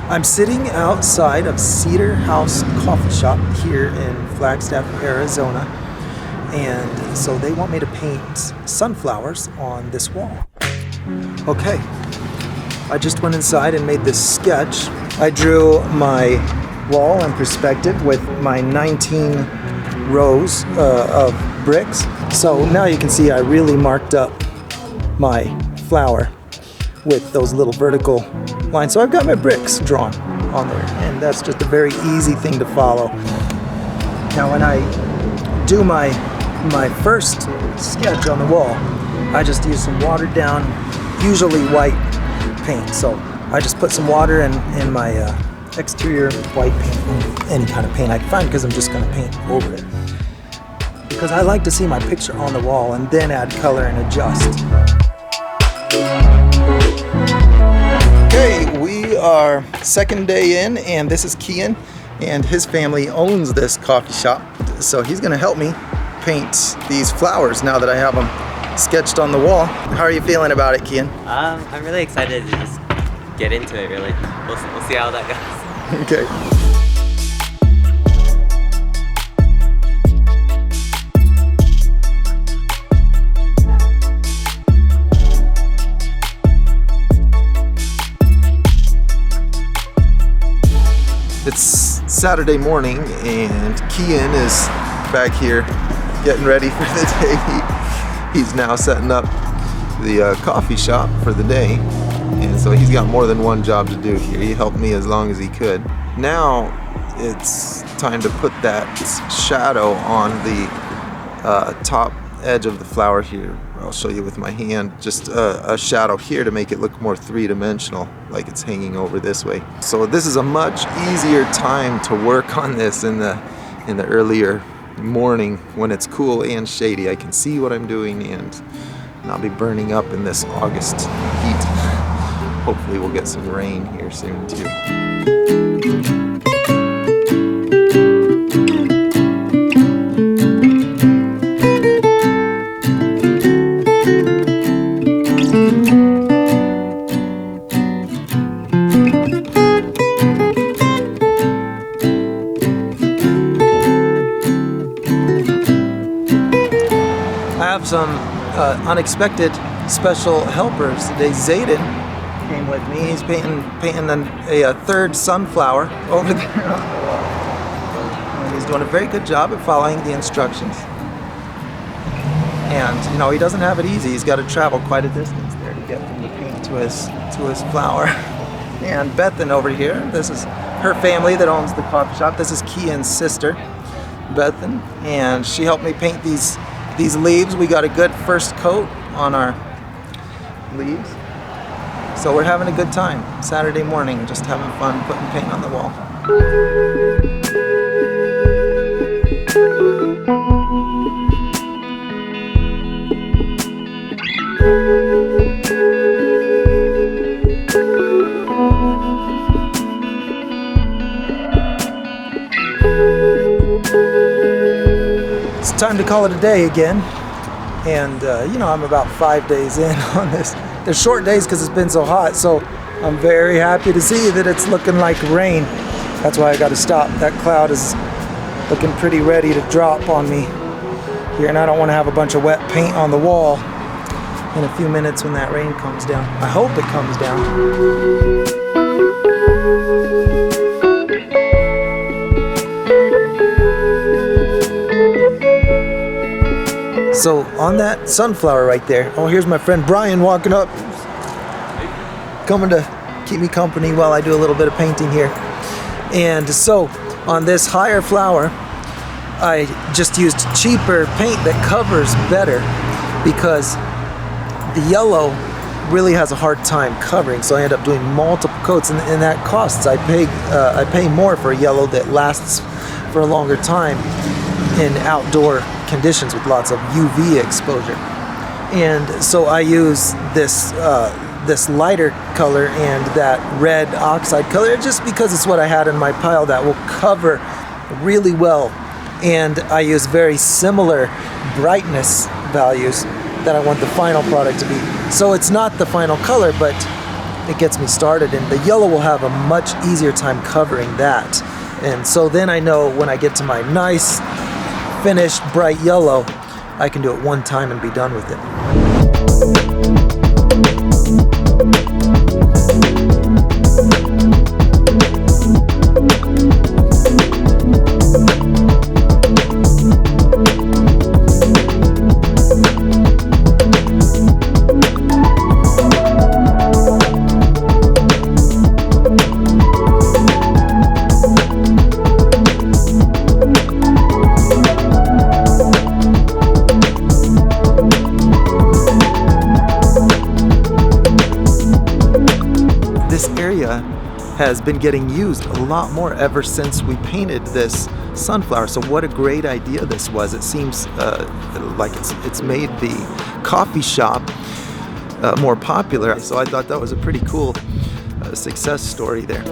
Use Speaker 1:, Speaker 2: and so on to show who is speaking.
Speaker 1: I'm sitting outside of Cedar House Coffee Shop here in Flagstaff, Arizona, and so they want me to paint sunflowers on this wall. Okay, I just went inside and made this sketch. I drew my wall in perspective with my 19 rows of bricks. So now you can see I really marked up my flower with those little vertical lines. So I've got my bricks drawn on there, and that's just a very easy thing to follow. Now when I do my first sketch on the wall, I just use some watered down, usually white paint. So I just put some water in my exterior white paint, any kind of paint I can find, because I'm just going to paint over it. Because I like to see my picture on the wall and then add color and adjust. Okay, we are second day in, and this is Kian, and his family owns this coffee shop. So he's going to help me paint these flowers now that I have them sketched on the wall. How are you feeling about it, Kian?
Speaker 2: I'm really excited to just get into it, really. We'll see how that goes.
Speaker 1: Okay. It's Saturday morning, and Kian is back here getting ready for the day. He's now setting up the coffee shop for the day, and so he's got more than one job to do here. He helped me as long as he could. Now it's time to put that shadow on the top edge of the flower here. I'll show you with my hand, just a shadow here to make it look more three-dimensional, like it's hanging over this way. So this is a much easier time to work on this in the earlier morning when it's cool and shady. I can see what I'm doing and not be burning up in this August heat. Hopefully we'll get some rain here soon too. Some unexpected special helpers today. Zayden came with me. He's painting a third sunflower over there on the wall. And he's doing a very good job at following the instructions. And you know, he doesn't have it easy. He's got to travel quite a distance there to get from the paint to his flower. And Bethan over here, this is her family that owns the coffee shop. This is Kian's sister, Bethan, and she helped me paint these leaves. We got a good first coat on our leaves. So we're having a good time. Saturday morning, just having fun putting paint on the wall. It's time to call it a day again, and you know, I'm about 5 days in on this. They're short days because it's been so hot, so I'm very happy to see that it's looking like rain. That's why I got to stop. That cloud is looking pretty ready to drop on me here, and I don't want to have a bunch of wet paint on the wall in a few minutes when that rain comes down. I hope it comes down. So on that sunflower right there, oh, here's my friend Brian walking up, coming to keep me company while I do a little bit of painting here. And so on this higher flower, I just used cheaper paint that covers better, because the yellow really has a hard time covering. So I end up doing multiple coats, and that costs. I pay more for a yellow that lasts for a longer time in outdoor conditions with lots of UV exposure. And so I use this lighter color and that red oxide color just because it's what I had in my pile that will cover really well. And I use very similar brightness values that I want the final product to be. So it's not the final color, but it gets me started, and the yellow will have a much easier time covering that. And so then I know when I get to my nice finished bright yellow, I can do it one time and be done with it. This area has been getting used a lot more ever since we painted this sunflower. So what a great idea this was. It seems like it's made the coffee shop more popular. So I thought that was a pretty cool success story there.